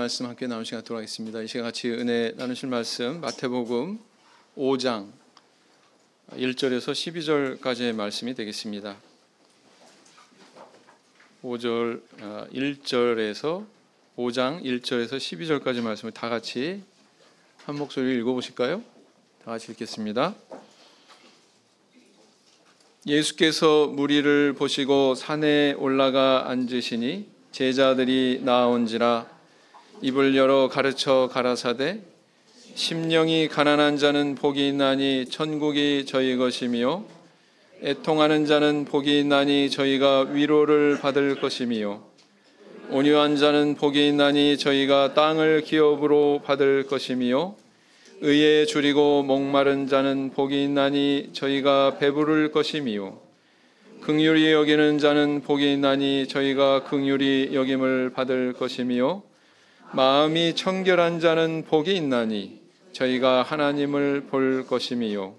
말씀 함께 나누는 시간 갖도록 하겠습니다. 이 시간 같이 은혜 나누실 말씀 마태복음 5장 1절에서 12절까지의 말씀이 되겠습니다. 5장 1절에서 12절까지 말씀을 다 같이 한 목소리로 읽어보실까요? 다 같이 읽겠습니다. 예수께서 무리를 보시고 산에 올라가 앉으시니 제자들이 나온지라 입을 열어 가르쳐 가라사대 심령이 가난한 자는 복이 있나니 천국이 저희 것이며 애통하는 자는 복이 있나니 저희가 위로를 받을 것이며 온유한 자는 복이 있나니 저희가 땅을 기업으로 받을 것이며 의에 줄이고 목마른 자는 복이 있나니 저희가 배부를 것이며 긍휼히 여기는 자는 복이 있나니 저희가 긍휼히 여김을 받을 것이며 마음이 청결한 자는 복이 있나니 저희가 하나님을 볼 것이며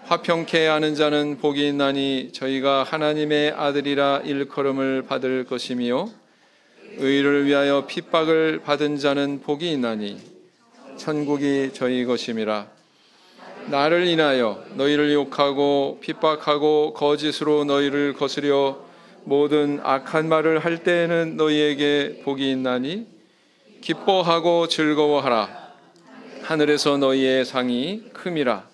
화평케 하는 자는 복이 있나니 저희가 하나님의 아들이라 일컬음을 받을 것이며 의를 위하여 핍박을 받은 자는 복이 있나니 천국이 저희 것임이라. 나를 인하여 너희를 욕하고 핍박하고 거짓으로 너희를 거스려 모든 악한 말을 할 때에는 너희에게 복이 있나니 기뻐하고 즐거워하라. 하늘에서 너희의 상이 큼이라.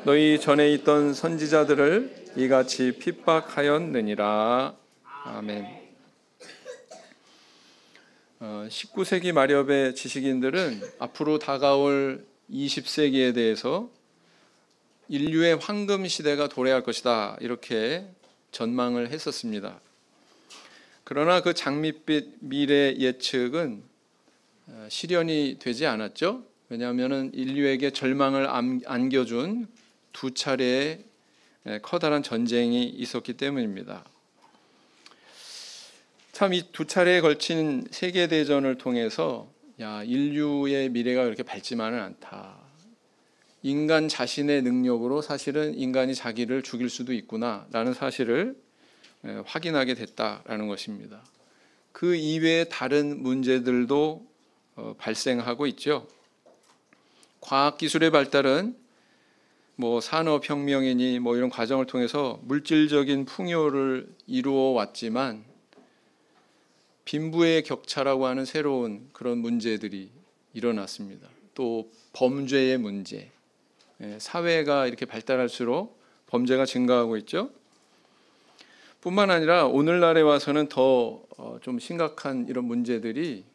너희 전에 있던 선지자들을 이같이 핍박하였느니라. 아멘. 19세기 말엽의 지식인들은 앞으로 다가올 20세기에 대해서 인류의 황금 시대가 도래할 것이다 이렇게 전망을 했었습니다. 그러나 그 장밋빛 미래 예측은 실현이 되지 않았죠. 왜냐하면 인류에게 절망을 안겨준 두 차례의 커다란 전쟁이 있었기 때문입니다. 참 이 두 차례에 걸친 세계대전을 통해서 인류의 미래가 그렇게 밝지만은 않다. 인간 자신의 능력으로 사실은 인간이 자기를 죽일 수도 있구나라는 사실을 확인하게 됐다라는 것입니다. 그 이외의 다른 문제들도 발생하고 있죠. 과학기술의 발달은 산업혁명이니 이런 과정을 통해서 물질적인 풍요를 이루어 왔지만 빈부의 격차라고 하는 새로운 그런 문제들이 일어났습니다. 또 범죄의 문제, 사회가 이렇게 발달할수록 범죄가 증가하고 있죠. 뿐만 아니라 오늘날에 와서는 더 좀 심각한 이런 문제들이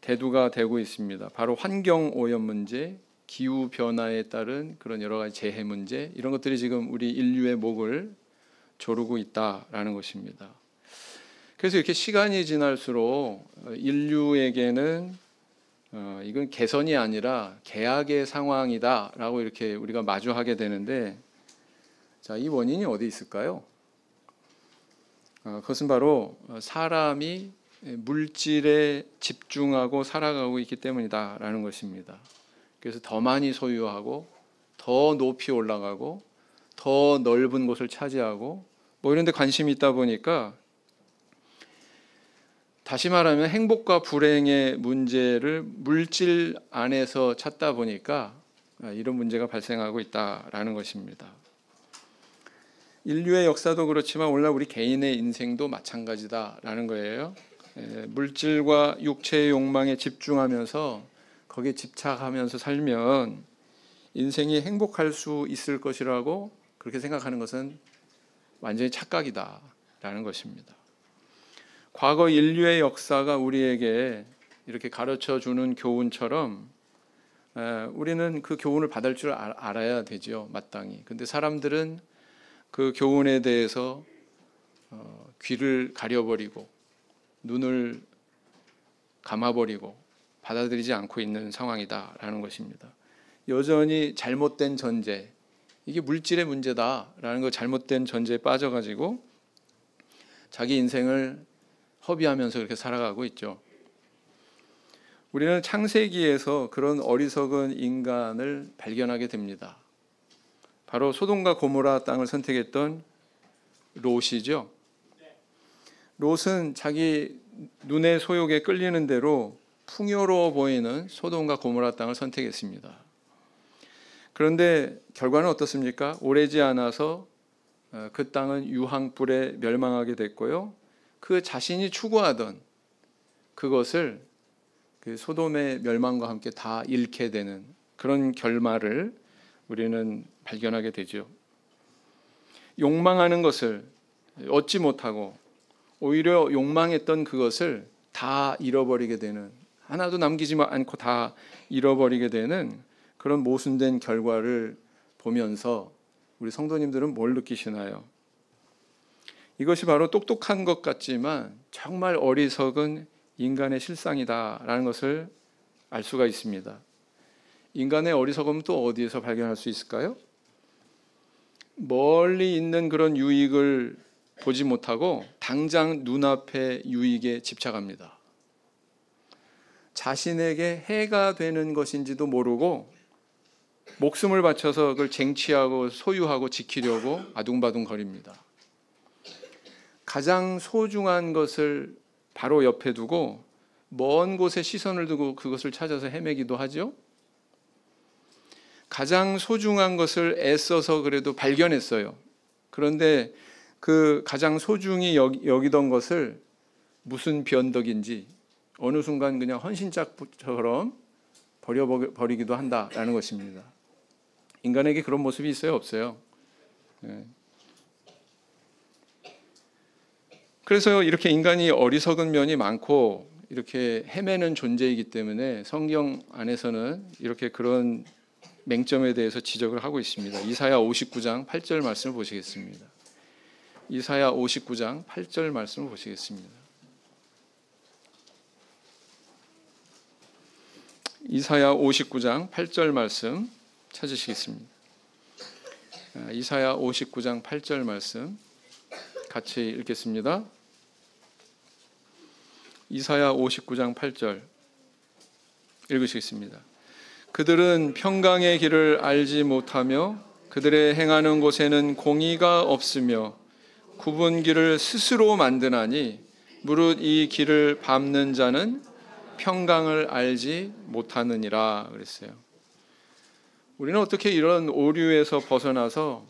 대두가 되고 있습니다. 바로 환경오염 문제, 기후변화에 따른 그런 여러 가지 재해 문제, 이런 것들이 지금 우리 인류의 목을 조르고 있다라는 것입니다. 그래서 이렇게 시간이 지날수록 인류에게는 이건 개선이 아니라 개악의 상황이다라고 이렇게 우리가 마주하게 되는데, 이 원인이 어디 있을까요? 그것은 바로 사람이 물질에 집중하고 살아가고 있기 때문이다라는 것입니다. 그래서 더 많이 소유하고 더 높이 올라가고 더 넓은 곳을 차지하고 이런 데 관심이 있다 보니까, 다시 말하면 행복과 불행의 문제를 물질 안에서 찾다 보니까 이런 문제가 발생하고 있다라는 것입니다. 인류의 역사도 그렇지만 오늘날 우리 개인의 인생도 마찬가지다라는 거예요. 물질과 육체의 욕망에 집중하면서 거기에 집착하면서 살면 인생이 행복할 수 있을 것이라고 그렇게 생각하는 것은 완전히 착각이다라는 것입니다. 과거 인류의 역사가 우리에게 이렇게 가르쳐주는 교훈처럼 우리는 그 교훈을 받을 줄 알아야 되죠, 마땅히. 근데 사람들은 그 교훈에 대해서 귀를 가려버리고 눈을 감아버리고 받아들이지 않고 있는 상황이다라는 것입니다. 여전히 잘못된 전제, 이게 물질의 문제다라는 거, 잘못된 전제에 빠져가지고 자기 인생을 허비하면서 그렇게 살아가고 있죠. 우리는 창세기에서 그런 어리석은 인간을 발견하게 됩니다. 바로 소돔과 고모라 땅을 선택했던 롯이죠. 롯은 자기 눈의 소욕에 끌리는 대로 풍요로워 보이는 소돔과 고모라 땅을 선택했습니다. 그런데 결과는 어떻습니까? 오래지 않아서 그 땅은 유황불에 멸망하게 됐고요. 그 자신이 추구하던 그것을 그 소돔의 멸망과 함께 다 잃게 되는 그런 결말을 우리는 발견하게 되죠. 욕망하는 것을 얻지 못하고 오히려 욕망했던 그것을 다 잃어버리게 되는, 하나도 남기지 않고 다 잃어버리게 되는 그런 모순된 결과를 보면서 우리 성도님들은 뭘 느끼시나요? 이것이 바로 똑똑한 것 같지만 정말 어리석은 인간의 실상이다라는 것을 알 수가 있습니다. 인간의 어리석음은 또 어디에서 발견할 수 있을까요? 멀리 있는 그런 유익을 보지 못하고 당장 눈앞의 유익에 집착합니다. 자신에게 해가 되는 것인지도 모르고 목숨을 바쳐서 그걸 쟁취하고 소유하고 지키려고 아둥바둥거립니다. 가장 소중한 것을 바로 옆에 두고 먼 곳에 시선을 두고 그것을 찾아서 헤매기도 하죠. 가장 소중한 것을 애써서 그래도 발견했어요. 그런데 그 가장 소중히 여기던 것을 무슨 변덕인지 어느 순간 그냥 헌신짝처럼 버리기도 한다라는 것입니다. 인간에게 그런 모습이 있어요, 없어요? 그래서 이렇게 인간이 어리석은 면이 많고 이렇게 헤매는 존재이기 때문에 성경 안에서는 이렇게 그런 맹점에 대해서 지적을 하고 있습니다. 이사야 59장 8절 말씀을 보시겠습니다. 이사야 59장 8절 말씀을 보시겠습니다. 이사야 59장 8절 말씀 찾으시겠습니다. 이사야 59장 8절 말씀 같이 읽겠습니다. 이사야 59장 8절 읽으시겠습니다. 그들은 평강의 길을 알지 못하며 그들의 행하는 곳에는 공의가 없으며 굽은 길을 스스로 만드나니 무릇 이 길을 밟는 자는 평강을 알지 못하느니라 그랬어요. 우리는 어떻게 이런 오류에서 벗어나서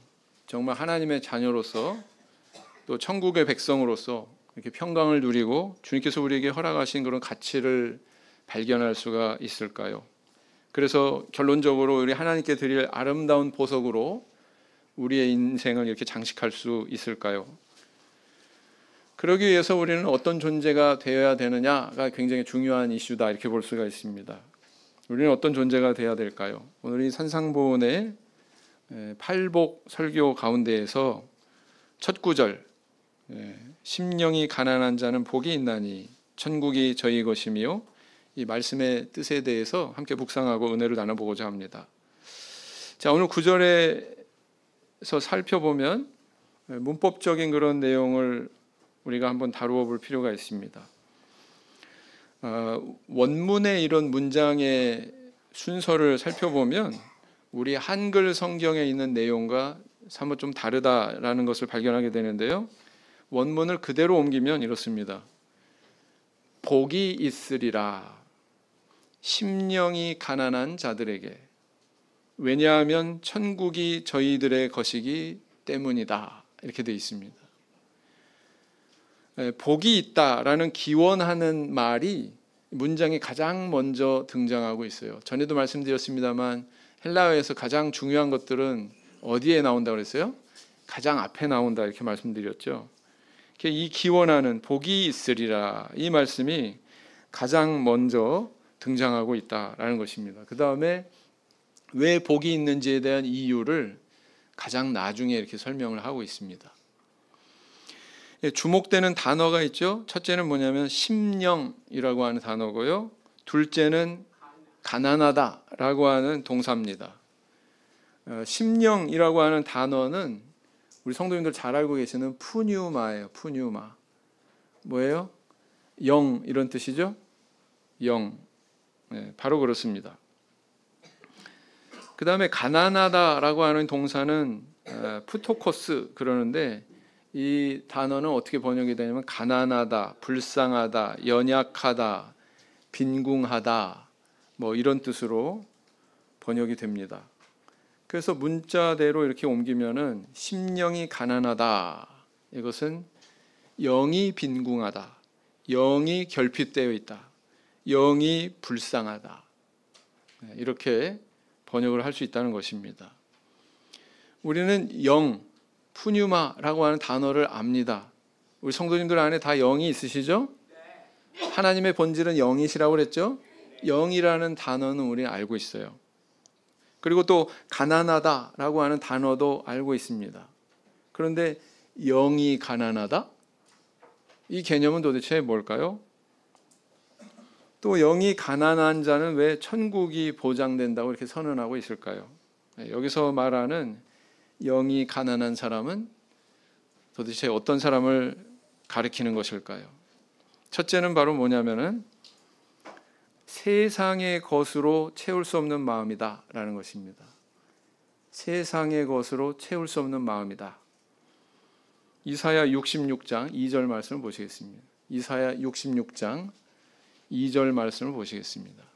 정말 하나님의 자녀로서 또 천국의 백성으로서 이렇게 평강을 누리고 주님께서 우리에게 허락하신 그런 가치를 발견할 수가 있을까요? 그래서 결론적으로 우리 하나님께 드릴 아름다운 보석으로 우리의 인생을 이렇게 장식할 수 있을까요? 그러기 위해서 우리는 어떤 존재가 되어야 되느냐가 굉장히 중요한 이슈다 이렇게 볼 수가 있습니다. 우리는 어떤 존재가 되어야 될까요? 오늘 이 산상보훈의 팔복 설교 가운데에서 첫 구절 심령이 가난한 자는 복이 있나니 천국이 저희 것이며 이 말씀의 뜻에 대해서 함께 묵상하고 은혜를 나눠보고자 합니다. 자, 오늘 구절에서 살펴보면 문법적인 그런 내용을 우리가 한번 다루어 볼 필요가 있습니다. 원문의 이런 문장의 순서를 살펴보면 우리 한글 성경에 있는 내용과 사뭇 좀 다르다라는 것을 발견하게 되는데요. 원문을 그대로 옮기면 이렇습니다. 복이 있으리라 심령이 가난한 자들에게, 왜냐하면 천국이 저희들의 것이기 때문이다 이렇게 되어 있습니다. 복이 있다라는 기원하는 말이 문장에 가장 먼저 등장하고 있어요. 전에도 말씀드렸습니다만 헬라어에서 가장 중요한 것들은 어디에 나온다고 그랬어요? 가장 앞에 나온다 이렇게 말씀드렸죠. 이 기원하는 복이 있으리라 이 말씀이 가장 먼저 등장하고 있다라는 것입니다. 그 다음에 왜 복이 있는지에 대한 이유를 가장 나중에 이렇게 설명을 하고 있습니다. 주목되는 단어가 있죠. 첫째는 뭐냐면 심령이라고 하는 단어고요. 둘째는 가난하다라고 하는 동사입니다. 심령이라고 하는 단어는 우리 성도님들 잘 알고 계시는 푸뉴마예요. 푸뉴마. 뭐예요? 영 이런 뜻이죠. 영. 바로 그렇습니다. 그 다음에 가난하다라고 하는 동사는 푸토코스 그러는데 이 단어는 어떻게 번역이 되냐면 가난하다, 불쌍하다, 연약하다, 빈궁하다 뭐 이런 뜻으로 번역이 됩니다. 그래서 문자대로 이렇게 옮기면은 심령이 가난하다. 이것은 영이 빈궁하다. 영이 결핍되어 있다. 영이 불쌍하다. 이렇게 번역을 할 수 있다는 것입니다. 우리는 영, 푸뉴마라고 하는 단어를 압니다. 우리 성도님들 안에 다 영이 있으시죠? 하나님의 본질은 영이시라고 그랬죠? 영이라는 단어는 우리는 알고 있어요. 그리고 또 가난하다라고 하는 단어도 알고 있습니다. 그런데 영이 가난하다? 이 개념은 도대체 뭘까요? 또 영이 가난한 자는 왜 천국이 보장된다고 이렇게 선언하고 있을까요? 여기서 말하는 영이 가난한 사람은 도대체 어떤 사람을 가리키는 것일까요? 첫째는 바로 뭐냐면은 세상의 것으로 채울 수 없는 마음이다 라는 것입니다. 세상의 것으로 채울 수 없는 마음이다. 이사야 66장 2절 말씀을 보시겠습니다. 이사야 66장 2절 말씀을 보시겠습니다.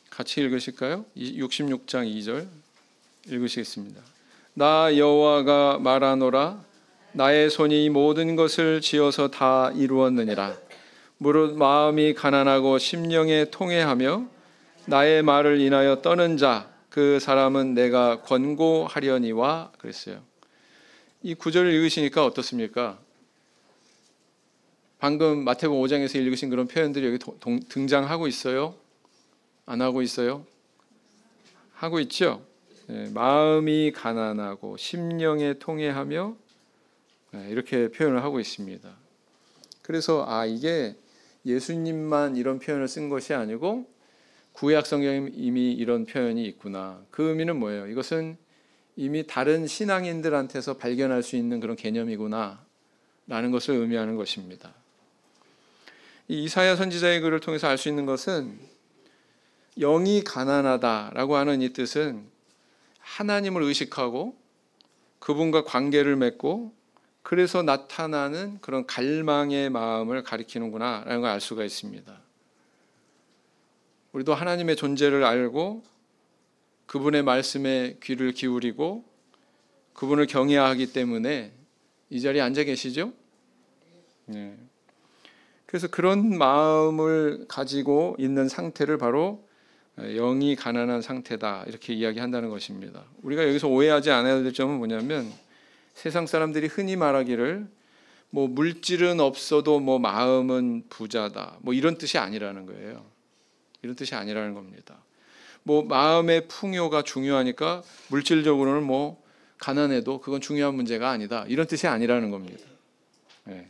같이 읽으실까요? 66장 2절 읽으시겠습니다. 나 여호와가 말하노라 나의 손이 모든 것을 지어서 다 이루었느니라. 무릇 마음이 가난하고 심령에 통회하며 나의 말을 인하여 떠는 자 그 사람은 내가 권고하려니와 그랬어요. 이 구절을 읽으시니까 어떻습니까? 방금 마태복음 5장에서 읽으신 그런 표현들이 여기 등장하고 있어요? 안 하고 있어요? 하고 있죠? 네, 마음이 가난하고 심령에 통회하며 이렇게 표현을 하고 있습니다. 그래서 이게 예수님만 이런 표현을 쓴 것이 아니고 구약 성경에 이미 이런 표현이 있구나. 그 의미는 뭐예요? 이것은 이미 다른 신앙인들한테서 발견할 수 있는 그런 개념이구나 라는 것을 의미하는 것입니다. 이 이사야 선지자의 글을 통해서 알 수 있는 것은 영이 가난하다라고 하는 이 뜻은 하나님을 의식하고 그분과 관계를 맺고 그래서 나타나는 그런 갈망의 마음을 가리키는구나 라는 걸 알 수가 있습니다. 우리도 하나님의 존재를 알고 그분의 말씀에 귀를 기울이고 그분을 경외하기 때문에 이 자리에 앉아 계시죠? 네. 그래서 그런 마음을 가지고 있는 상태를 바로 영이 가난한 상태다 이렇게 이야기한다는 것입니다. 우리가 여기서 오해하지 않아야 될 점은 뭐냐면 세상 사람들이 흔히 말하기를 뭐 물질은 없어도 뭐 마음은 부자다 뭐 이런 뜻이 아니라는 거예요. 이런 뜻이 아니라는 겁니다. 뭐 마음의 풍요가 중요하니까 물질적으로는 뭐 가난해도 그건 중요한 문제가 아니다 이런 뜻이 아니라는 겁니다. 네.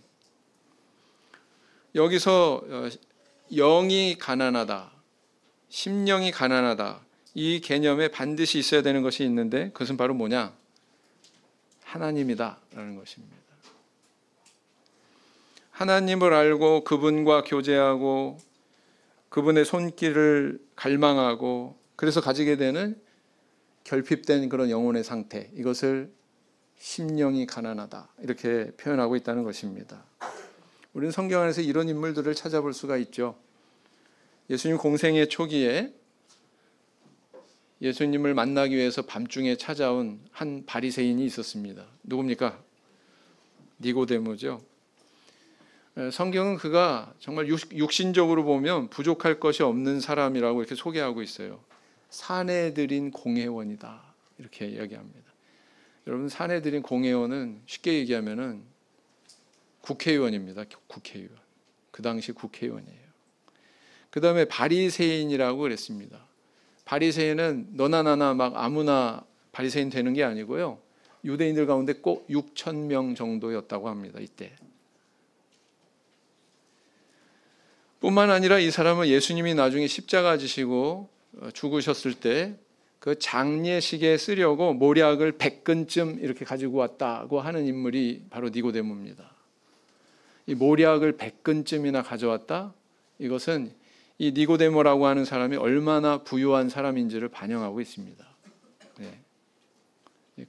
여기서 영이 가난하다, 심령이 가난하다 이 개념에 반드시 있어야 되는 것이 있는데 그것은 바로 뭐냐? 하나님이다라는 것입니다. 하나님을 알고 그분과 교제하고 그분의 손길을 갈망하고 그래서 가지게 되는 결핍된 그런 영혼의 상태, 이것을 심령이 가난하다 이렇게 표현하고 있다는 것입니다. 우리는 성경 안에서 이런 인물들을 찾아볼 수가 있죠. 예수님 공생의 초기에 예수님을 만나기 위해서 밤중에 찾아온 한 바리새인이 있었습니다. 누굽니까? 니고데모죠. 성경은 그가 정말 육신적으로 보면 부족할 것이 없는 사람이라고 이렇게 소개하고 있어요. 사내들인 공회원이다 이렇게 이야기합니다. 여러분 사내들인 공회원은 쉽게 얘기하면은 국회의원입니다. 국회의원. 그 당시 국회의원이에요. 그 다음에 바리새인이라고 그랬습니다. 바리새인은 너나 나나 막 아무나 바리새인 되는 게 아니고요. 유대인들 가운데 꼭 6,000명 정도였다고 합니다. 이때. 뿐만 아니라 이 사람은 예수님이 나중에 십자가 지시고 죽으셨을 때 그 장례식에 쓰려고 모략을 100근쯤 이렇게 가지고 왔다고 하는 인물이 바로 니고데모입니다. 이 모략을 100근쯤이나 가져왔다? 이것은 이 니고데모라고 하는 사람이 얼마나 부유한 사람인지를 반영하고 있습니다. 네.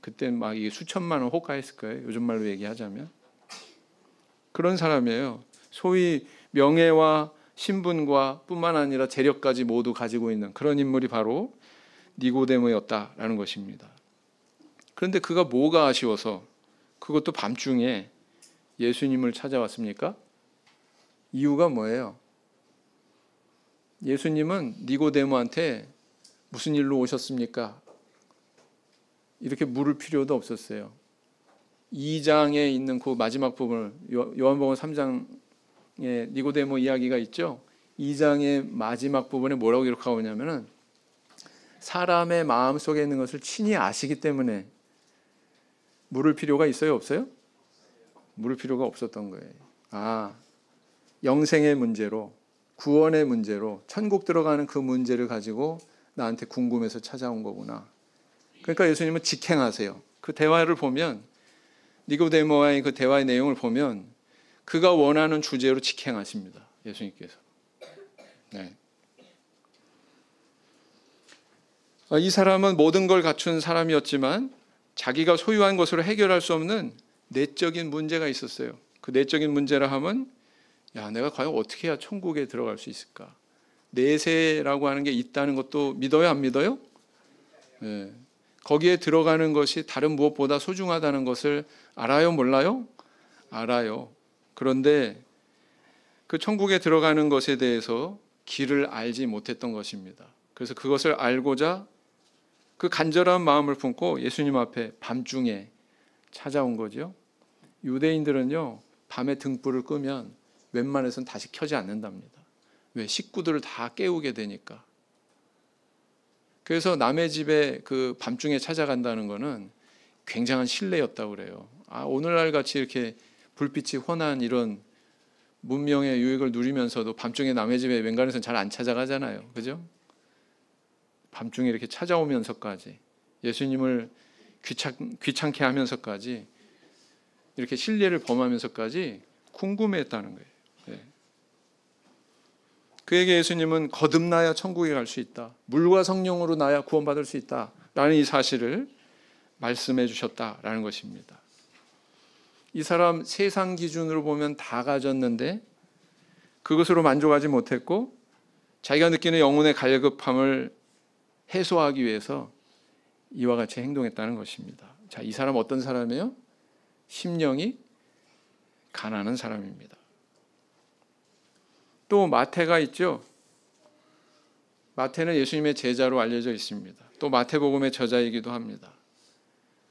그때 막 이게 수천만 원 호가했을 거예요. 요즘 말로 얘기하자면 그런 사람이에요. 소위 명예와 신분과 뿐만 아니라 재력까지 모두 가지고 있는 그런 인물이 바로 니고데모였다라는 것입니다. 그런데 그가 뭐가 아쉬워서 그것도 밤중에 예수님을 찾아왔습니까? 이유가 뭐예요? 예수님은 니고데모한테 무슨 일로 오셨습니까? 이렇게 물을 필요도 없었어요. 2장에 있는 그 마지막 부분을 요한복음 3장에 니고데모 이야기가 있죠. 2장의 마지막 부분에 뭐라고 기록하고 있냐면은 사람의 마음 속에 있는 것을 친히 아시기 때문에 물을 필요가 있어요, 없어요? 물을 필요가 없었던 거예요. 영생의 문제로, 구원의 문제로, 천국 들어가는 그 문제를 가지고 나한테 궁금해서 찾아온 거구나. 그러니까 예수님은 직행하세요. 그 대화를 보면 니고데모와의 그 대화의 내용을 보면 그가 원하는 주제로 직행하십니다. 예수님께서. 네. 이 사람은 모든 걸 갖춘 사람이었지만 자기가 소유한 것으로 해결할 수 없는 내적인 문제가 있었어요. 그 내적인 문제라 하면 내가 과연 어떻게 해야 천국에 들어갈 수 있을까? 내세라고 하는 게 있다는 것도 믿어요, 안 믿어요? 네. 거기에 들어가는 것이 다른 무엇보다 소중하다는 것을 알아요, 몰라요? 알아요. 그런데 그 천국에 들어가는 것에 대해서 길을 알지 못했던 것입니다. 그래서 그것을 알고자 그 간절한 마음을 품고 예수님 앞에 밤중에 찾아온 거죠. 유대인들은요, 밤에 등불을 끄면 웬만해서는 다시 켜지 않는답니다. 왜? 식구들을 다 깨우게 되니까. 그래서 남의 집에 그 밤중에 찾아간다는 것은 굉장한 신뢰였다고 그래요. 오늘날 같이 이렇게 불빛이 환한 이런 문명의 유익을 누리면서도 밤중에 남의 집에 웬간해서는 잘 안 찾아가잖아요. 그죠? 밤중에 이렇게 찾아오면서까지 예수님을 귀찮게 하면서까지 이렇게 신뢰를 범하면서까지 궁금해했다는 거예요. 네. 그에게 예수님은 거듭나야 천국에 갈 수 있다. 물과 성령으로 나야 구원받을 수 있다라는 이 사실을 말씀해 주셨다라는 것입니다. 이 사람 세상 기준으로 보면 다 가졌는데 그것으로 만족하지 못했고 자기가 느끼는 영혼의 갈급함을 해소하기 위해서 이와 같이 행동했다는 것입니다. 자, 이 사람 어떤 사람이에요? 심령이 가난한 사람입니다. 또 마태가 있죠. 마태는 예수님의 제자로 알려져 있습니다. 또 마태복음의 저자이기도 합니다.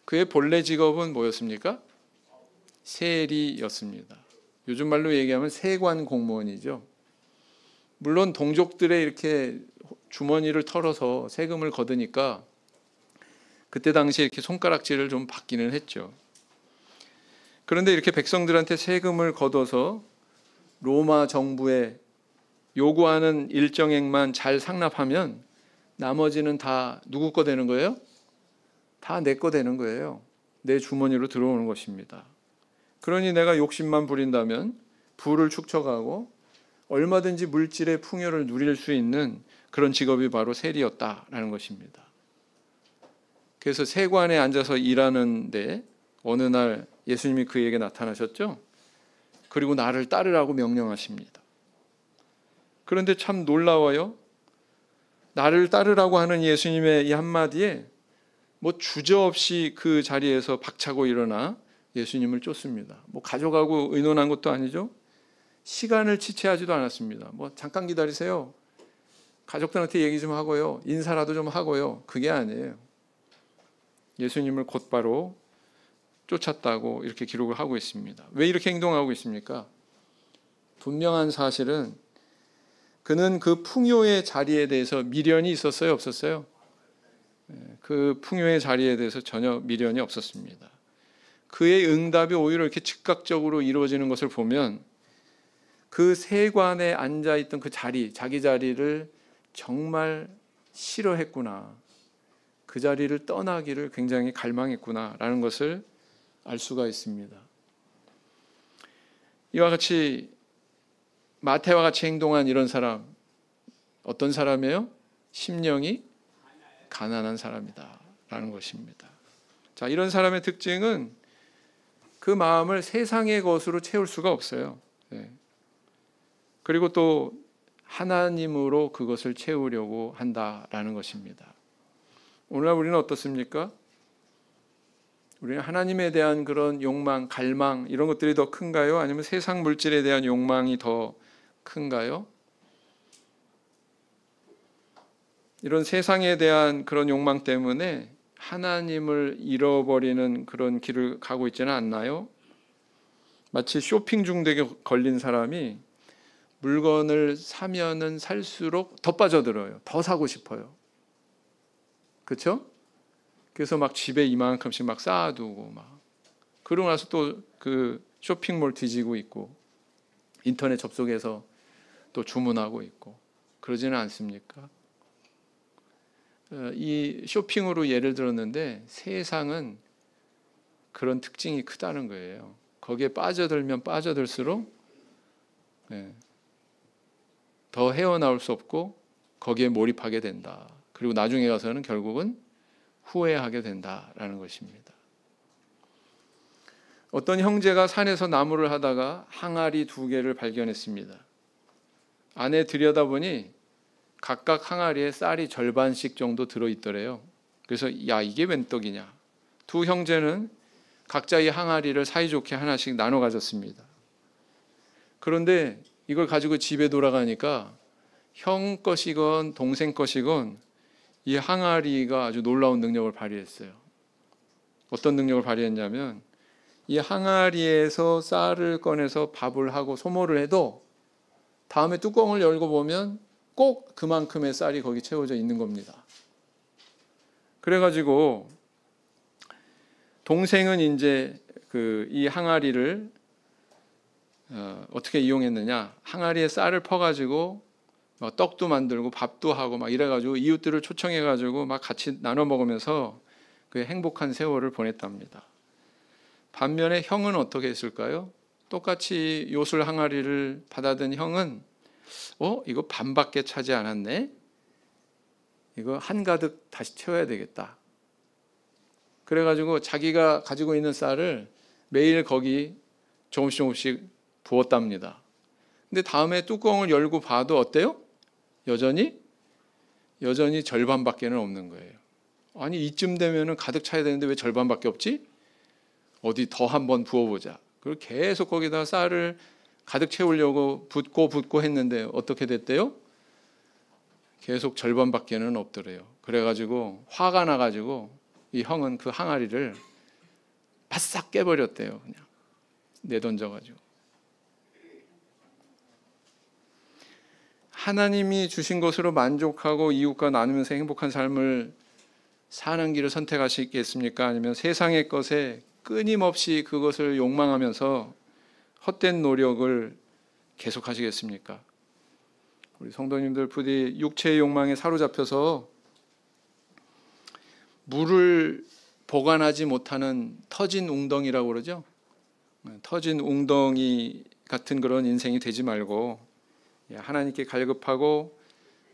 그의 본래 직업은 뭐였습니까? 세리였습니다. 요즘 말로 얘기하면 세관 공무원이죠. 물론 동족들의 이렇게 주머니를 털어서 세금을 거두니까 그때 당시에 이렇게 손가락질을 좀 받기는 했죠. 그런데 이렇게 백성들한테 세금을 걷어서 로마 정부에 요구하는 일정액만 잘 상납하면 나머지는 다 누구 거 되는 거예요? 다 내 거 되는 거예요. 내 주머니로 들어오는 것입니다. 그러니 내가 욕심만 부린다면 부를 축적하고 얼마든지 물질의 풍요를 누릴 수 있는 그런 직업이 바로 세리였다라는 것입니다. 그래서 세관에 앉아서 일하는데 어느 날 예수님이 그에게 나타나셨죠. 그리고 나를 따르라고 명령하십니다. 그런데 참 놀라워요. 나를 따르라고 하는 예수님의 이 한마디에 뭐 주저없이 그 자리에서 박차고 일어나 예수님을 쫓습니다. 뭐 가져가고 의논한 것도 아니죠. 시간을 지체하지도 않았습니다. 뭐 잠깐 기다리세요. 가족들한테 얘기 좀 하고요. 인사라도 좀 하고요. 그게 아니에요. 예수님을 곧바로 쫓았다고 이렇게 기록을 하고 있습니다. 왜 이렇게 행동하고 있습니까? 분명한 사실은 그는 그 풍요의 자리에 대해서 미련이 있었어요, 없었어요? 그 풍요의 자리에 대해서 전혀 미련이 없었습니다. 그의 응답이 오히려 이렇게 즉각적으로 이루어지는 것을 보면 그 세관에 앉아있던 그 자리, 자기 자리를 정말 싫어했구나. 그 자리를 떠나기를 굉장히 갈망했구나라는 것을 알 수가 있습니다. 이와 같이 마태와 같이 행동한 이런 사람, 어떤 사람이에요? 심령이 가난한 사람이다라는 것입니다. 자, 이런 사람의 특징은 그 마음을 세상의 것으로 채울 수가 없어요. 네. 그리고 또 하나님으로 그것을 채우려고 한다라는 것입니다. 오늘날 우리는 어떻습니까? 우리는 하나님에 대한 그런 욕망, 갈망 이런 것들이 더 큰가요? 아니면 세상 물질에 대한 욕망이 더 큰가요? 이런 세상에 대한 그런 욕망 때문에 하나님을 잃어버리는 그런 길을 가고 있지는 않나요? 마치 쇼핑 중독에 걸린 사람이 물건을 사면은 살수록 더 빠져들어요. 더 사고 싶어요. 그렇죠? 그래서 막 집에 이만큼씩 막 쌓아두고 막 그러고 나서 또 그 쇼핑몰 뒤지고 있고 인터넷 접속해서 또 주문하고 있고 그러지는 않습니까? 이 쇼핑으로 예를 들었는데 세상은 그런 특징이 크다는 거예요. 거기에 빠져들면 빠져들수록 더 헤어나올 수 없고 거기에 몰입하게 된다. 그리고 나중에 가서는 결국은 후회하게 된다라는 것입니다. 어떤 형제가 산에서 나무를 하다가 항아리 2개를 발견했습니다. 안에 들여다보니 각각 항아리에 쌀이 절반씩 정도 들어있더래요. 그래서 야, 이게 웬 떡이냐. 두 형제는 각자 이 항아리를 사이좋게 하나씩 나눠 가졌습니다. 그런데 이걸 가지고 집에 돌아가니까 형 것이건 동생 것이건 이 항아리가 아주 놀라운 능력을 발휘했어요. 어떤 능력을 발휘했냐면 이 항아리에서 쌀을 꺼내서 밥을 하고 소모를 해도 다음에 뚜껑을 열고 보면 꼭 그만큼의 쌀이 거기 채워져 있는 겁니다. 그래가지고 동생은 이제 이 항아리를 어떻게 이용했느냐? 항아리에 쌀을 퍼가지고 떡도 만들고 밥도 하고 막 이래가지고 이웃들을 초청해가지고 막 같이 나눠 먹으면서 그 행복한 세월을 보냈답니다. 반면에 형은 어떻게 했을까요? 똑같이 요술 항아리를 받아든 형은 이거 반밖에 차지 않았네? 이거 한가득 다시 채워야 되겠다. 그래가지고 자기가 가지고 있는 쌀을 매일 거기 조금씩 부었답니다. 근데 다음에 뚜껑을 열고 봐도 어때요? 여전히 절반밖에는 없는 거예요. 아니 이쯤 되면은 가득 차야 되는데 왜 절반밖에 없지? 어디 더 한번 부어보자. 그리고 계속 거기다 쌀을 가득 채우려고 붓고 했는데 어떻게 됐대요? 계속 절반밖에는 없더래요. 그래가지고 화가 나가지고 이 형은 그 항아리를 바싹 깨버렸대요. 그냥 내던져가지고. 하나님이 주신 것으로 만족하고 이웃과 나누면서 행복한 삶을 사는 길을 선택하시겠습니까? 아니면 세상의 것에 끊임없이 그것을 욕망하면서 헛된 노력을 계속하시겠습니까? 우리 성도님들 부디 육체의 욕망에 사로잡혀서 물을 보관하지 못하는 터진 웅덩이라고 그러죠. 터진 웅덩이 같은 그런 인생이 되지 말고 하나님께 갈급하고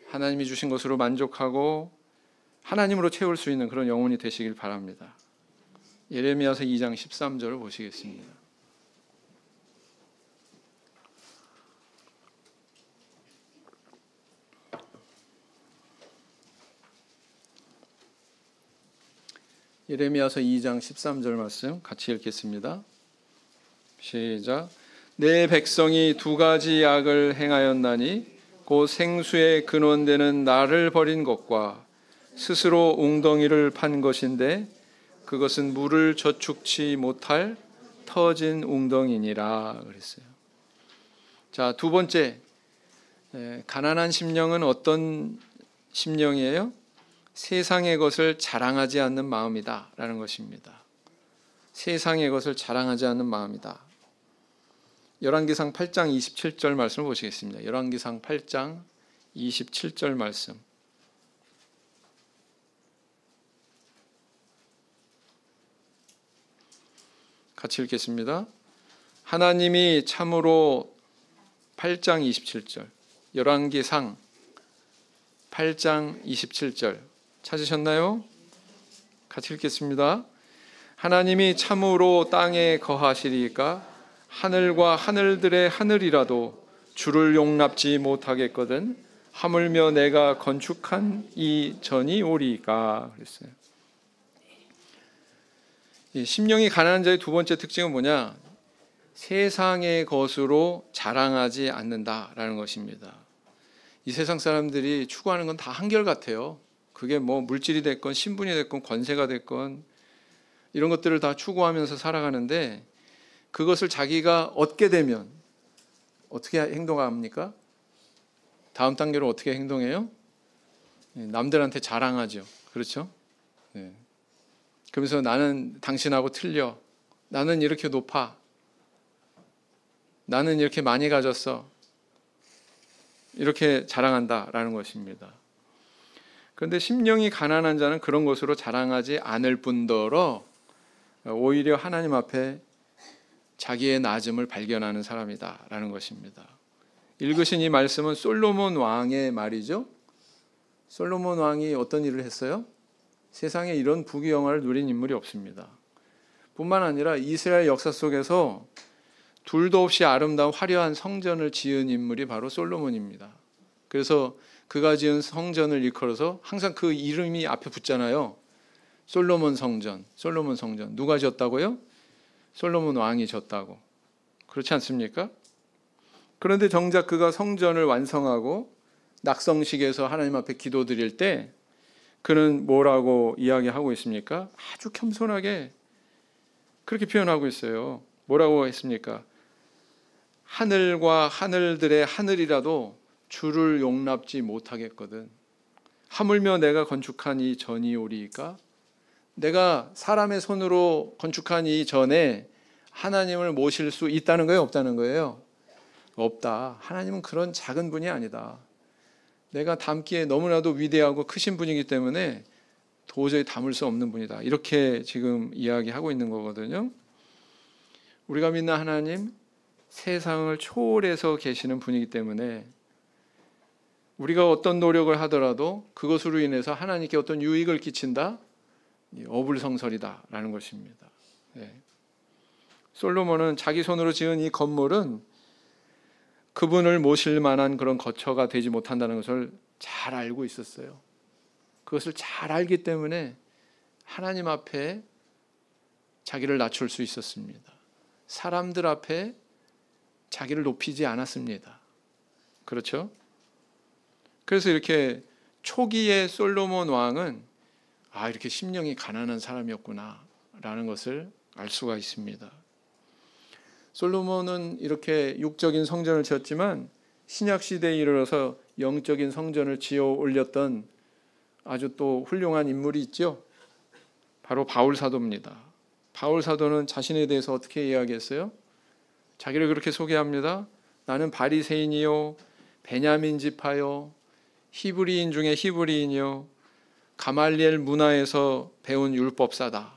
하나님이 주신 것으로 만족하고 하나님으로 채울 수 있는 그런 영혼이 되시길 바랍니다. 예레미야서 2장 13절을 보시겠습니다. 예레미야서 2장 13절 말씀 같이 읽겠습니다. 시작. 내 백성이 2가지 악을 행하였나니 곧 생수의 근원되는 나를 버린 것과 스스로 웅덩이를 판 것인데 그것은 물을 저축치 못할 터진 웅덩이니라 그랬어요. 자, 두 번째, 가난한 심령은 어떤 심령이에요? 세상의 것을 자랑하지 않는 마음이다 라는 것입니다. 세상의 것을 자랑하지 않는 마음이다. 열왕기상 8장 27절 말씀을 보시겠습니다. 열왕기상 8장 27절 말씀. 같이 읽겠습니다. 하나님이 참으로 8장 27절 열왕기상 8장 27절 찾으셨나요? 같이 읽겠습니다. 하나님이 참으로 땅에 거하시리까 하늘과 하늘들의 하늘이라도 주를 용납지 못하겠거든 하물며 내가 건축한 이 전이 오리까 그랬어요. 이 심령이 가난한 자의 두 번째 특징은 뭐냐? 세상의 것으로 자랑하지 않는다라는 것입니다. 이 세상 사람들이 추구하는 건 다 한결같아요. 그게 뭐 물질이 됐건 신분이 됐건 권세가 됐건 이런 것들을 다 추구하면서 살아가는데 그것을 자기가 얻게 되면 어떻게 행동합니까? 다음 단계로 어떻게 행동해요? 남들한테 자랑하죠. 그렇죠? 네. 그러면서 나는 당신하고 틀려. 나는 이렇게 높아. 나는 이렇게 많이 가졌어. 이렇게 자랑한다라는 것입니다. 그런데 심령이 가난한 자는 그런 것으로 자랑하지 않을 뿐더러 오히려 하나님 앞에 자기의 낮음을 발견하는 사람이다라는 것입니다. 읽으신 이 말씀은 솔로몬 왕의 말이죠. 솔로몬 왕이 어떤 일을 했어요? 세상에 이런 부귀영화를 누린 인물이 없습니다. 뿐만 아니라 이스라엘 역사 속에서 둘도 없이 아름다운 화려한 성전을 지은 인물이 바로 솔로몬입니다. 그래서 그가 지은 성전을 일컬어서 항상 그 이름이 앞에 붙잖아요. 솔로몬 성전, 솔로몬 성전. 누가 지었다고요? 솔로몬 왕이 지었다고. 그렇지 않습니까? 그런데 정작 그가 성전을 완성하고 낙성식에서 하나님 앞에 기도드릴 때 그는 뭐라고 이야기하고 있습니까? 아주 겸손하게 그렇게 표현하고 있어요. 뭐라고 했습니까? 하늘과 하늘들의 하늘이라도 주를 용납지 못하겠거든. 하물며 내가 건축한 이 전이 오리이까? 내가 사람의 손으로 건축한 이 전에 하나님을 모실 수 있다는 거예요? 없다는 거예요? 없다. 하나님은 그런 작은 분이 아니다. 내가 담기에 너무나도 위대하고 크신 분이기 때문에 도저히 담을 수 없는 분이다. 이렇게 지금 이야기하고 있는 거거든요. 우리가 믿는 하나님, 세상을 초월해서 계시는 분이기 때문에 우리가 어떤 노력을 하더라도 그것으로 인해서 하나님께 어떤 유익을 끼친다? 어불성설이다라는 것입니다. 네. 솔로몬은 자기 손으로 지은 이 건물은 그분을 모실 만한 그런 거처가 되지 못한다는 것을 잘 알고 있었어요. 그것을 잘 알기 때문에 하나님 앞에 자기를 낮출 수 있었습니다. 사람들 앞에 자기를 높이지 않았습니다. 그렇죠? 그래서 이렇게 초기의 솔로몬 왕은 이렇게 심령이 가난한 사람이었구나 라는 것을 알 수가 있습니다. 솔로몬은 이렇게 육적인 성전을 지었지만 신약 시대에 이르러서 영적인 성전을 지어 올렸던 아주 또 훌륭한 인물이 있죠. 바로 바울 사도입니다. 바울 사도는 자신에 대해서 어떻게 이야기했어요? 자기를 그렇게 소개합니다. 나는 바리새인이요 베냐민 지파요 히브리인 중에 히브리인이요 가말리엘 문화에서 배운 율법사다.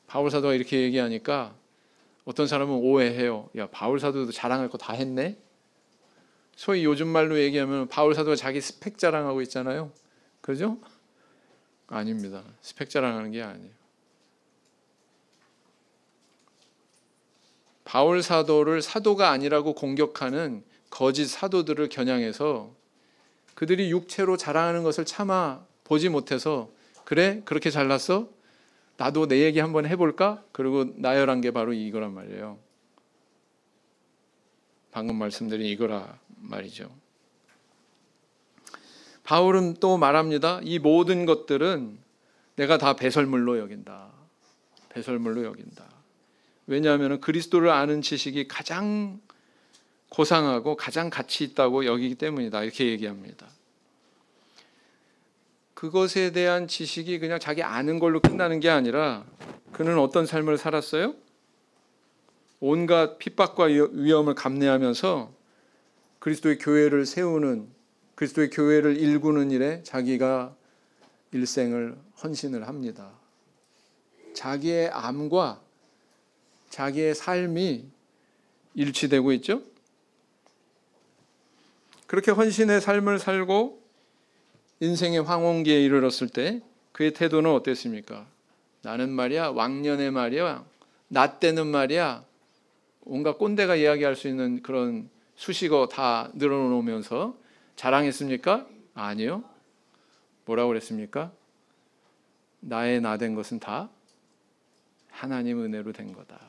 바울 사도가 이렇게 얘기하니까 어떤 사람은 오해해요. 야, 바울 사도도 자랑할 거 다 했네? 소위 요즘 말로 얘기하면 바울 사도가 자기 스펙 자랑하고 있잖아요. 그죠? 아닙니다. 스펙 자랑하는 게 아니에요. 바울 사도를 사도가 아니라고 공격하는 거짓 사도들을 겨냥해서 그들이 육체로 자랑하는 것을 차마 보지 못해서 그래? 그렇게 잘났어? 나도 내 얘기 한번 해볼까? 그리고 나열한 게 바로 이거란 말이에요. 방금 말씀드린 이거라 말이죠. 바울은 또 말합니다. 이 모든 것들은 내가 다 배설물로 여긴다. 배설물로 여긴다. 왜냐하면 그리스도를 아는 지식이 가장 고상하고 가장 가치 있다고 여기기 때문이다. 이렇게 얘기합니다. 그것에 대한 지식이 그냥 자기 아는 걸로 끝나는 게 아니라 그는 어떤 삶을 살았어요? 온갖 핍박과 위험을 감내하면서 그리스도의 교회를 세우는, 그리스도의 교회를 일구는 일에 자기가 일생을 헌신을 합니다. 자기의 암과 자기의 삶이 일치되고 있죠. 그렇게 헌신의 삶을 살고 인생의 황혼기에 이르렀을 때 그의 태도는 어땠습니까? 나는 말이야 왕년에 말이야 나 때는 말이야 온갖 꼰대가 이야기할 수 있는 그런 수식어 다 늘어놓으면서 자랑했습니까? 아니요. 뭐라고 그랬습니까? 나의 나 된 것은 다 하나님 은혜로 된 거다.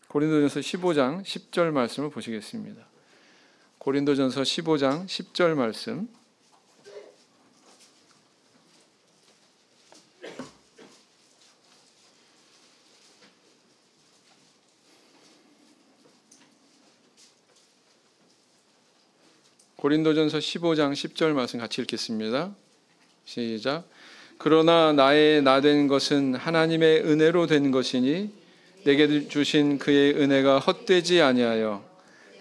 고린도전서 15장 10절 말씀을 보시겠습니다. 고린도전서 15장 10절 말씀. 고린도전서 15장 10절 말씀 같이 읽겠습니다. 시작. 그러나 나의 나 된 것은 하나님의 은혜로 된 것이니 내게 주신 그의 은혜가 헛되지 아니하여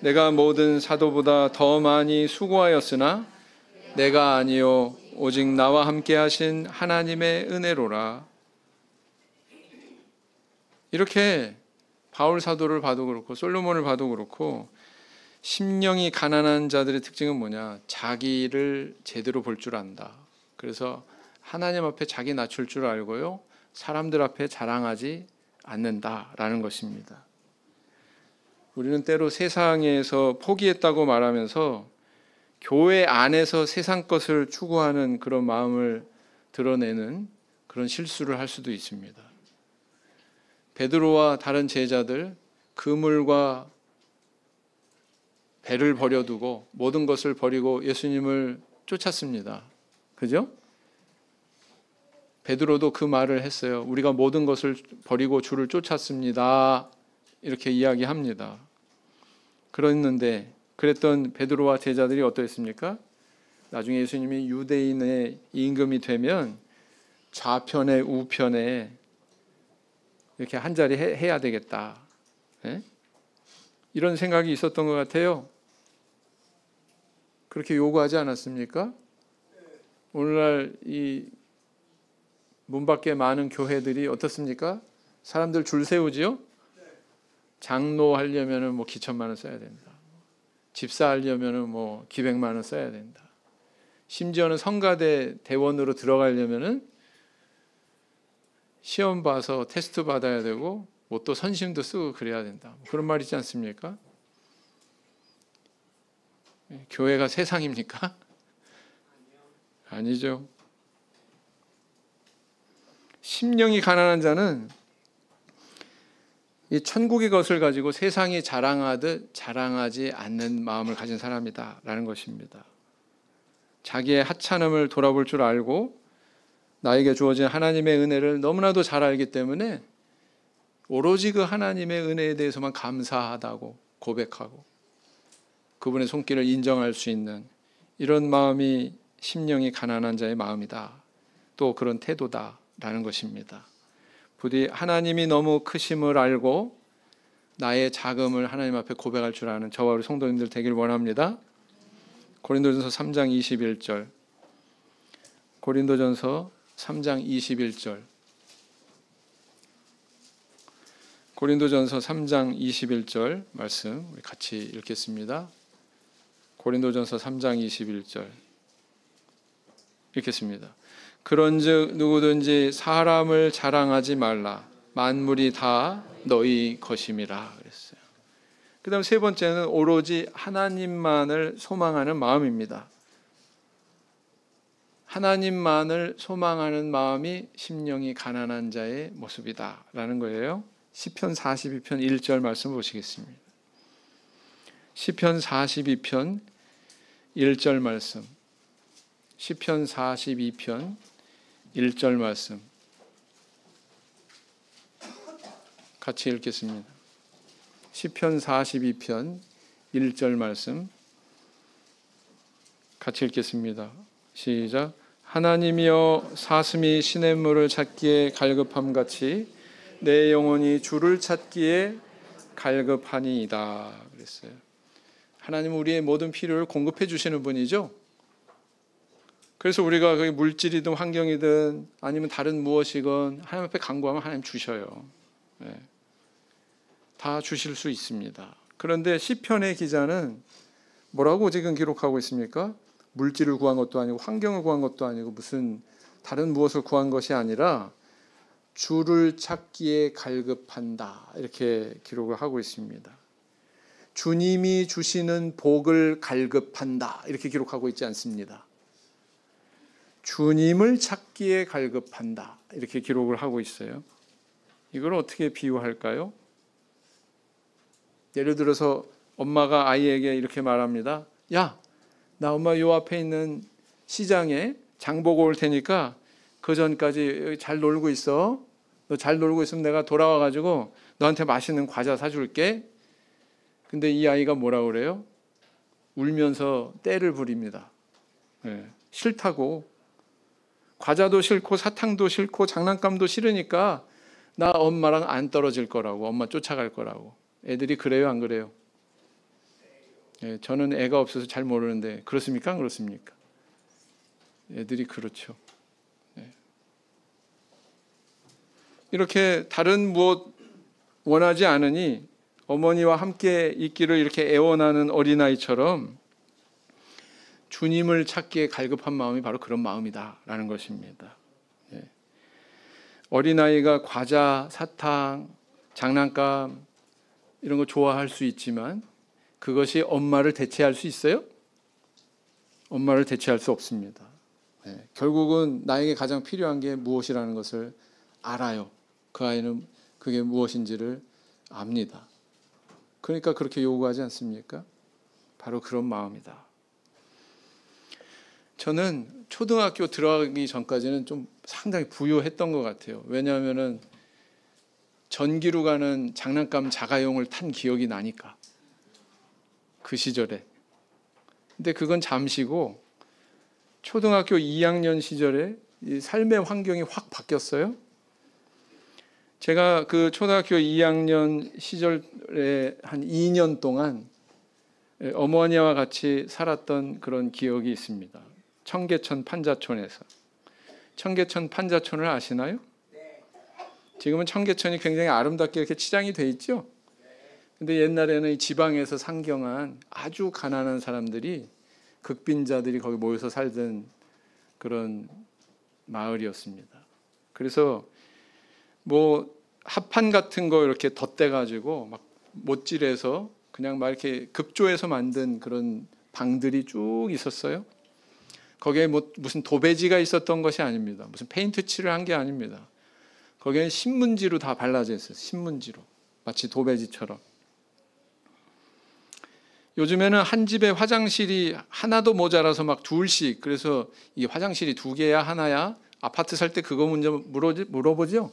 내가 모든 사도보다 더 많이 수고하였으나 내가 아니요 오직 나와 함께 하신 하나님의 은혜로라. 이렇게 바울 사도를 봐도 그렇고 솔로몬을 봐도 그렇고 심령이 가난한 자들의 특징은 뭐냐? 자기를 제대로 볼 줄 안다. 그래서 하나님 앞에 자기 낮출 줄 알고요. 사람들 앞에 자랑하지 않는다라는 것입니다. 우리는 때로 세상에서 포기했다고 말하면서 교회 안에서 세상 것을 추구하는 그런 마음을 드러내는 그런 실수를 할 수도 있습니다. 베드로와 다른 제자들 그물과 배를 버려두고 모든 것을 버리고 예수님을 쫓았습니다. 그죠? 베드로도 그 말을 했어요. 우리가 모든 것을 버리고 주를 쫓았습니다. 이렇게 이야기합니다. 그랬는데 그랬던 베드로와 제자들이 어떠했습니까? 나중에 예수님이 유대인의 임금이 되면 좌편에 우편에 이렇게 한 자리 해야 되겠다. 네? 이런 생각이 있었던 것 같아요. 그렇게 요구하지 않았습니까? 오늘날 이 문 밖에 많은 교회들이 어떻습니까? 사람들 줄 세우지요? 장로 하려면은 뭐 기천만 원 써야 된다. 집사 하려면은 뭐 기백만 원 써야 된다. 심지어는 성가대 대원으로 들어가려면은 시험 봐서 테스트 받아야 되고 뭐 또 선심도 쓰고 그래야 된다. 그런 말 있지 않습니까? 교회가 세상입니까? 아니죠. 심령이 가난한 자는 이 천국의 것을 가지고 세상이 자랑하듯 자랑하지 않는 마음을 가진 사람이다라는 것입니다. 자기의 하찮음을 돌아볼 줄 알고 나에게 주어진 하나님의 은혜를 너무나도 잘 알기 때문에 오로지 그 하나님의 은혜에 대해서만 감사하다고 고백하고 그분의 손길을 인정할 수 있는 이런 마음이 심령이 가난한 자의 마음이다. 또 그런 태도다라는 것입니다. 부디 하나님이 너무 크심을 알고 나의 작음을 하나님 앞에 고백할 줄 아는 저와 우리 성도님들 되길 원합니다. 고린도전서 3장 21절. 고린도전서 3장 21절. 고린도전서 3장 21절 말씀 우리 같이 읽겠습니다. 고린도전서 3장 21절 읽겠습니다. 그런즉 누구든지 사람을 자랑하지 말라. 만물이 다 너희 것임이라 그랬어요. 그 다음 세 번째는 오로지 하나님만을 소망하는 마음입니다. 하나님만을 소망하는 마음이 심령이 가난한 자의 모습이다라는 거예요. 시편 42편 1절 말씀 보시겠습니다. 시편 42편 1절 말씀. 시편 42편 1절 말씀 같이 읽겠습니다. 시편 42편 1절 말씀 같이 읽겠습니다. 시작. 하나님이여 사슴이 시냇물을 찾기에 갈급함같이 내 영혼이 주를 찾기에 갈급하니이다 그랬어요. 하나님은 우리의 모든 필요를 공급해 주시는 분이죠. 그래서 우리가 그게 물질이든 환경이든 아니면 다른 무엇이건 하나님 앞에 간구하면 하나님 주셔요. 네. 다 주실 수 있습니다. 그런데 시편의 기자는 뭐라고 지금 기록하고 있습니까? 물질을 구한 것도 아니고 환경을 구한 것도 아니고 무슨 다른 무엇을 구한 것이 아니라 주를 찾기에 갈급한다, 이렇게 기록을 하고 있습니다. 주님이 주시는 복을 갈급한다, 이렇게 기록하고 있지 않습니다. 주님을 찾기에 갈급한다, 이렇게 기록을 하고 있어요. 이걸 어떻게 비유할까요? 예를 들어서 엄마가 아이에게 이렇게 말합니다. 야, 나 엄마 요 앞에 있는 시장에 장 보고 올 테니까 그 전까지 잘 놀고 있어. 너 잘 놀고 있으면 내가 돌아와가지고 너한테 맛있는 과자 사줄게. 근데 이 아이가 뭐라 그래요? 울면서 떼를 부립니다. 싫다고. 과자도 싫고 사탕도 싫고 장난감도 싫으니까 나 엄마랑 안 떨어질 거라고, 엄마 쫓아갈 거라고. 애들이 그래요, 안 그래요? 저는 애가 없어서 잘 모르는데 그렇습니까, 안 그렇습니까? 애들이 그렇죠. 이렇게 다른 무엇 원하지 않으니 어머니와 함께 있기를 이렇게 애원하는 어린아이처럼 주님을 찾기에 갈급한 마음이 바로 그런 마음이다라는 것입니다. 어린아이가 과자, 사탕, 장난감 이런 거 좋아할 수 있지만 그것이 엄마를 대체할 수 있어요? 엄마를 대체할 수 없습니다. 결국은 나에게 가장 필요한 게 무엇이라는 것을 알아요. 그 아이는 그게 무엇인지를 압니다. 그러니까 그렇게 요구하지 않습니까? 바로 그런 마음이다. 저는 초등학교 들어가기 전까지는 좀 상당히 부유했던 것 같아요. 왜냐하면은 전기로 가는 장난감 자가용을 탄 기억이 나니까. 그 시절에. 근데 그건 잠시고 초등학교 2학년 시절에 이 삶의 환경이 확 바뀌었어요. 제가 그 초등학교 2학년 시절에 한 2년 동안 어머니와 같이 살았던 그런 기억이 있습니다. 청계천 판자촌에서. 청계천 판자촌을 아시나요? 지금은 청계천이 굉장히 아름답게 이렇게 치장이 돼 있죠. 근데 옛날에는 이 지방에서 상경한 아주 가난한 사람들이, 극빈자들이 거기 모여서 살던 그런 마을이었습니다. 그래서 뭐 합판 같은 거 이렇게 덧대 가지고 막 못질해서 그냥 막 이렇게 급조해서 만든 그런 방들이 쭉 있었어요. 거기에 뭐 무슨 도배지가 있었던 것이 아닙니다. 무슨 페인트 칠을 한 게 아닙니다. 거기에 신문지로 다 발라져 있어요. 신문지로. 마치 도배지처럼. 요즘에는 한 집에 화장실이 하나도 모자라서 막 둘씩, 그래서 이 화장실이 2개야 하나야? 아파트 살 때 그거 문제 물어보죠?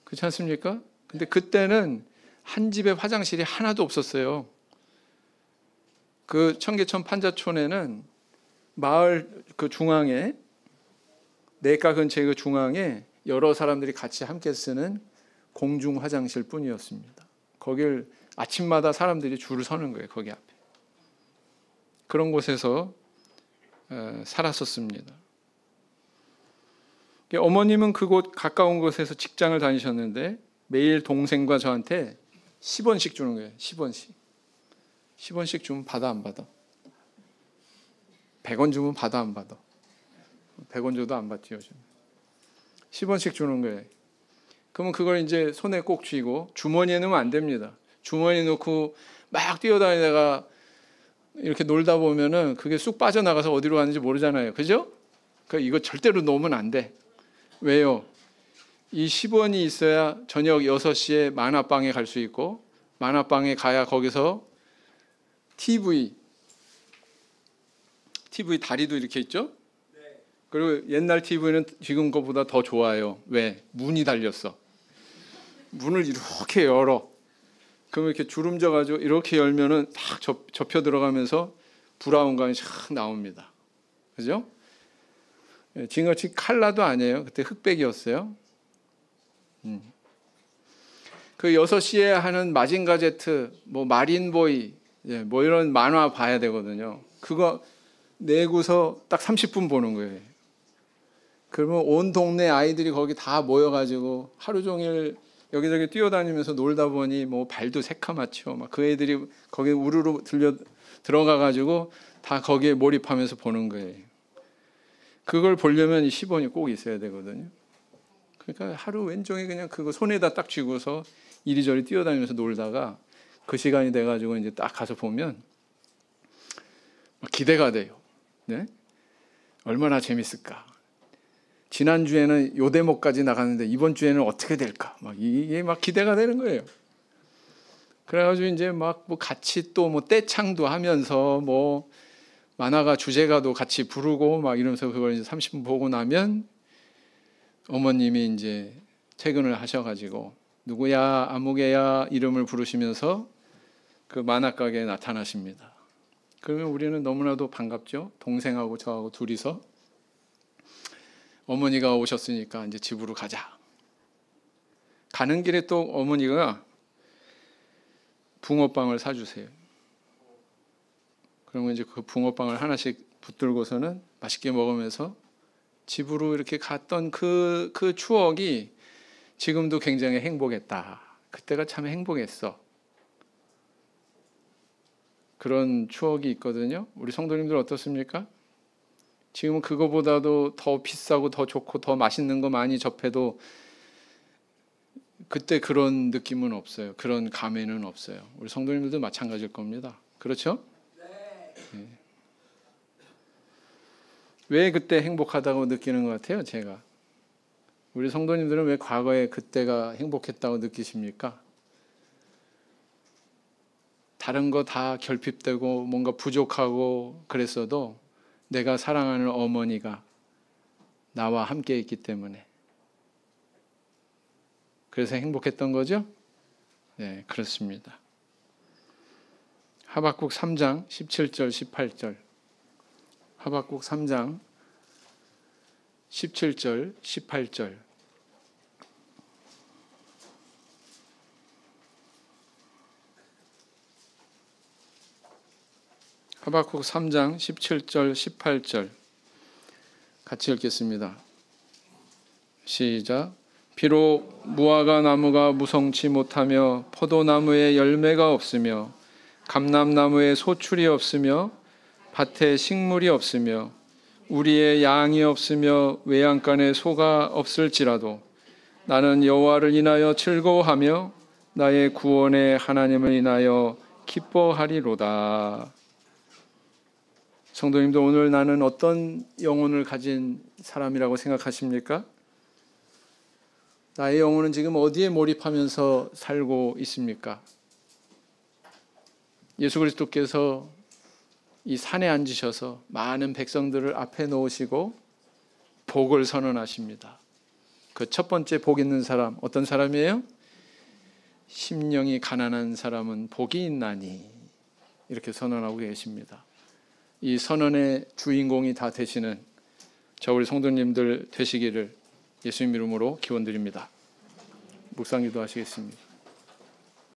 그렇지 않습니까? 근데 그때는 한 집에 화장실이 하나도 없었어요. 그 청계천 판자촌에는 마을 그 중앙에, 내과 근처의 그 중앙에 여러 사람들이 같이 함께 쓰는 공중 화장실 뿐이었습니다. 거길 아침마다 사람들이 줄을 서는 거예요. 거기 앞에. 그런 곳에서 살았었습니다. 어머님은 그곳 가까운 곳에서 직장을 다니셨는데 매일 동생과 저한테 10원씩 주는 거예요. 10원씩. 10원씩 주면 받아 안 받아? 100원 주면 받아 안 받아? 100원 줘도 안 받지 요즘. 10원씩 주는 거예요. 그러면 그걸 이제 손에 꼭 쥐고 주머니에 넣으면 안 됩니다. 주머니에 넣고 막 뛰어다니다가 이렇게 놀다 보면은 그게 쑥 빠져나가서 어디로 가는지 모르잖아요. 그죠? 그러니까 이거 절대로 놓으면 안 돼. 왜요? 이 10원이 있어야 저녁 6시에 만화방에 갈 수 있고, 만화방에 가야 거기서 TV 다리도 이렇게 있죠? 그리고 옛날 TV는 지금 것보다 더 좋아요. 왜? 문이 달렸어. 문을 이렇게 열어. 그러면 이렇게 주름져가지고 이렇게 열면은 딱 접혀 들어가면서 브라운관이 쫙 나옵니다. 그죠? 지금같이 칼라도 아니에요. 그때 흑백이었어요. 그 6시에 하는 마징가 제트, 뭐 마린보이, 뭐 이런 만화 봐야 되거든요. 그거 내고서 딱 30분 보는 거예요. 그러면 온 동네 아이들이 거기 다 모여가지고 하루 종일 여기저기 뛰어다니면서 놀다 보니 뭐 발도 새카맣죠. 막 그 애들이 거기 우르르 들어가가지고 다 거기에 몰입하면서 보는 거예요. 그걸 보려면 이 10원이 꼭 있어야 되거든요. 그러니까 하루 왼종일 그냥 그거 손에다 딱 쥐고서 이리저리 뛰어다니면서 놀다가 그 시간이 돼가지고 이제 딱 가서 보면 막 기대가 돼요. 네? 얼마나 재밌을까. 지난주에는 요 대목까지 나갔는데 이번 주에는 어떻게 될까. 막 이게 막 기대가 되는 거예요. 그래가지고 이제 막 뭐 같이 또 뭐 떼창도 하면서 뭐 만화가 주제가도 같이 부르고 막 이러면서 그걸 이제 30분 보고 나면 어머님이 이제 퇴근을 하셔가지고 누구야 아무개야 이름을 부르시면서 그 만화 가게에 나타나십니다. 그러면 우리는 너무나도 반갑죠. 동생하고 저하고 둘이서 어머니가 오셨으니까 이제 집으로 가자. 가는 길에 또 어머니가 붕어빵을 사주세요. 그러면 이제 그 붕어빵을 하나씩 붙들고서는 맛있게 먹으면서 집으로 이렇게 갔던 그 추억이 지금도 굉장히 행복했다. 그때가 참 행복했어. 그런 추억이 있거든요. 우리 성도님들 어떻습니까? 지금은 그거보다도 더 비싸고 더 좋고 더 맛있는 거 많이 접해도 그때 그런 느낌은 없어요. 그런 감회는 없어요. 우리 성도님들도 마찬가지일 겁니다. 그렇죠? 네. 왜 그때 행복하다고 느끼는 것 같아요? 제가. 우리 성도님들은 왜 과거에 그때가 행복했다고 느끼십니까? 다른 거 다 결핍되고 뭔가 부족하고 그랬어도 내가 사랑하는 어머니가 나와 함께 있기 때문에 그래서 행복했던 거죠? 네, 그렇습니다. 하박국 3장 17절 18절 하박국 3장 17절 18절 하박국 3장 17절 18절 같이 읽겠습니다. 시작. 비록 무화과 나무가 무성치 못하며 포도나무에 열매가 없으며 감람나무에 소출이 없으며 밭에 식물이 없으며 우리의 양이 없으며 외양간에 소가 없을지라도 나는 여호와를 인하여 즐거워하며 나의 구원의 하나님을 인하여 기뻐하리로다. 성도님들, 오늘 나는 어떤 영혼을 가진 사람이라고 생각하십니까? 나의 영혼은 지금 어디에 몰입하면서 살고 있습니까? 예수 그리스도께서 이 산에 앉으셔서 많은 백성들을 앞에 놓으시고 복을 선언하십니다. 그 첫 번째 복 있는 사람, 어떤 사람이에요? 심령이 가난한 사람은 복이 있나니, 이렇게 선언하고 계십니다. 이 선언의 주인공이 다 되시는 저 우리 성도님들 되시기를 예수님 이름으로 기원드립니다. 묵상 기도하시겠습니다.